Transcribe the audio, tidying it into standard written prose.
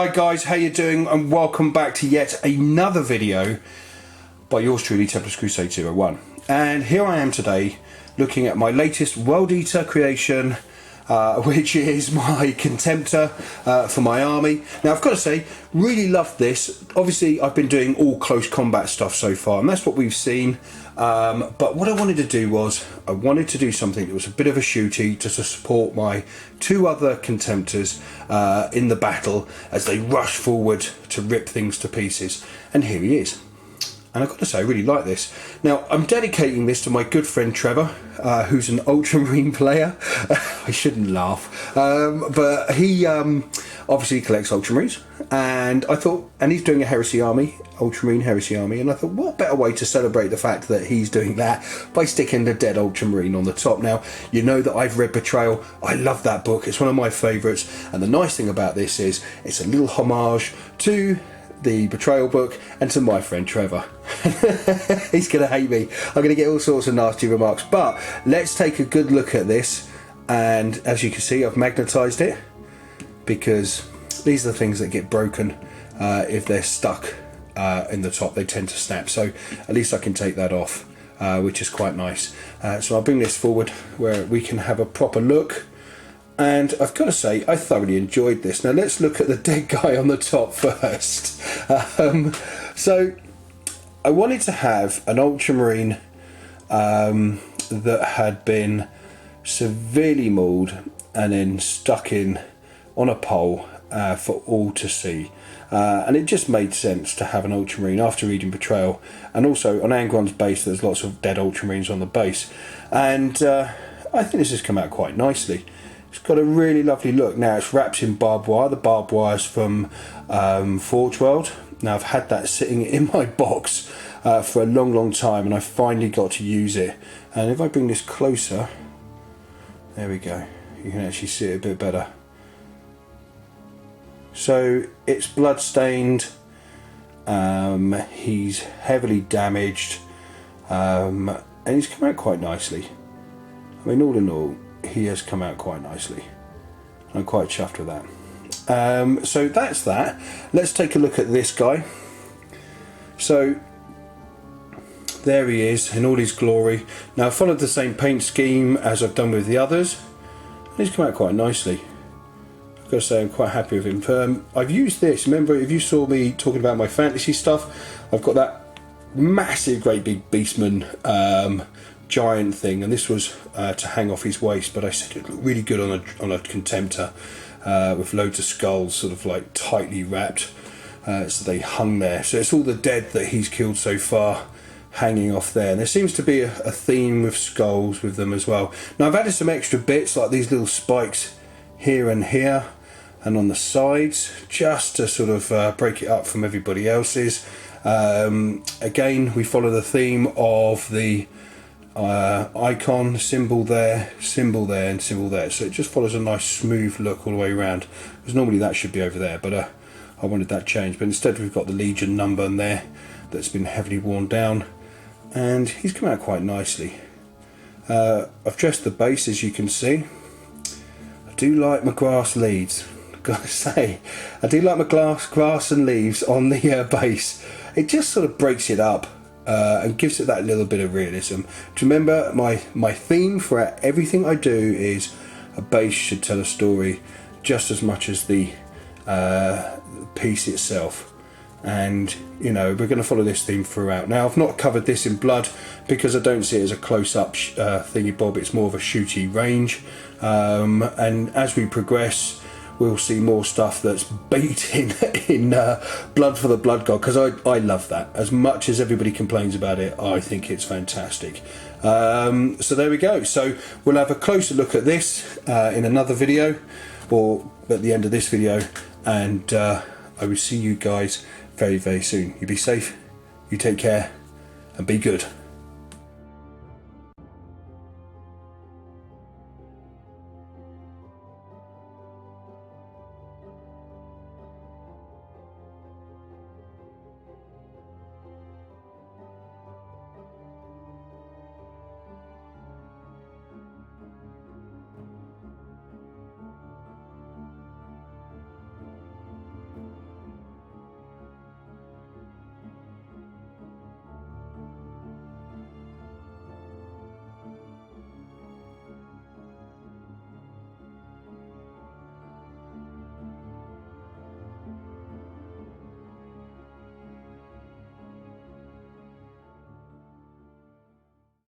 Hi guys, how you doing? And welcome back to yet another video by yours truly, Templars Crusade 01. And here I am today looking at my latest World Eater creation, which is my Contemptor for my army. Now I've got to say, really loved this. Obviously I've been doing all close combat stuff so far, and that's what we've seen. But what I wanted to do was, I wanted to do something that was a bit of a shooty to support my two other Contemptors in the battle as they rush forward to rip things to pieces. And here he is. And I've got to say, I really like this. Now, I'm dedicating this to my good friend Trevor, who's an Ultramarine player. I shouldn't laugh. But he obviously collects Ultramarines. And I thought, and he's doing a Heresy army, Ultramarine Heresy army. And I thought, what better way to celebrate the fact that he's doing that by sticking the dead Ultramarine on the top. Now, you know that I've read Betrayal. I love that book. It's one of my favourites. And the nice thing about this is it's a little homage to the Betrayal book and to my friend Trevor. He's gonna hate me. I'm gonna get all sorts of nasty remarks, but let's take a good look at this. And as you can see, I've magnetized it because these are the things that get broken if they're stuck in the top. They tend to snap, so at least I can take that off, which is quite nice. So I'll bring this forward where we can have a proper look. And I've got to say, I thoroughly enjoyed this. Now let's look at the dead guy on the top first. So I wanted to have an Ultramarine that had been severely mauled and then stuck in on a pole for all to see. And it just made sense to have an Ultramarine after reading Betrayal. And also on Angron's base, there's lots of dead Ultramarines on the base. And I think this has come out quite nicely. It's got a really lovely look. Now it's wrapped in barbed wire. The barbed wire's from Forge World. Now I've had that sitting in my box for a long time, and I finally got to use it. And if I bring this closer, there we go. You can actually see it a bit better. So it's blood stained. He's heavily damaged, and he's come out quite nicely. I mean, all in all, he has come out quite nicely. I'm quite chuffed with that. So that's that. Let's take a look at this guy. So there he is in all his glory. Now I've followed the same paint scheme as I've done with the others, and he's come out quite nicely. I've got to say I'm quite happy with him. I've used this, remember if you saw me talking about my fantasy stuff, I've got that massive great big beastman giant thing, and this was to hang off his waist, but I said it looked really good on a Contemptor with loads of skulls sort of like tightly wrapped, so they hung there. So it's all the dead that he's killed so far hanging off there, and there seems to be a theme with skulls with them as well. Now I've added some extra bits like these little spikes here and here and on the sides just to sort of break it up from everybody else's. Again, we follow the theme of the icon, symbol there, and symbol there, so it just follows a nice smooth look all the way around, because normally that should be over there, but I wanted that changed. But instead we've got the Legion number in there that's been heavily worn down, and he's come out quite nicely. I've dressed the base, as you can see. I do like my grass leaves, I've got to say. I do like my grass and leaves on the base. It just sort of breaks it up and gives it that little bit of realism. To remember, my theme for everything I do is a base should tell a story just as much as the piece itself. And you know, we're going to follow this theme throughout. Now I've not covered this in blood because I don't see it as a close-up thingy bob. It's more of a shooty range, and as we progress we'll see more stuff that's beaten in Blood for the Blood God, because I love that. As much as everybody complains about it, I think it's fantastic. So there we go. So we'll have a closer look at this in another video, or at the end of this video, and I will see you guys very soon. You be safe, you take care, and be good.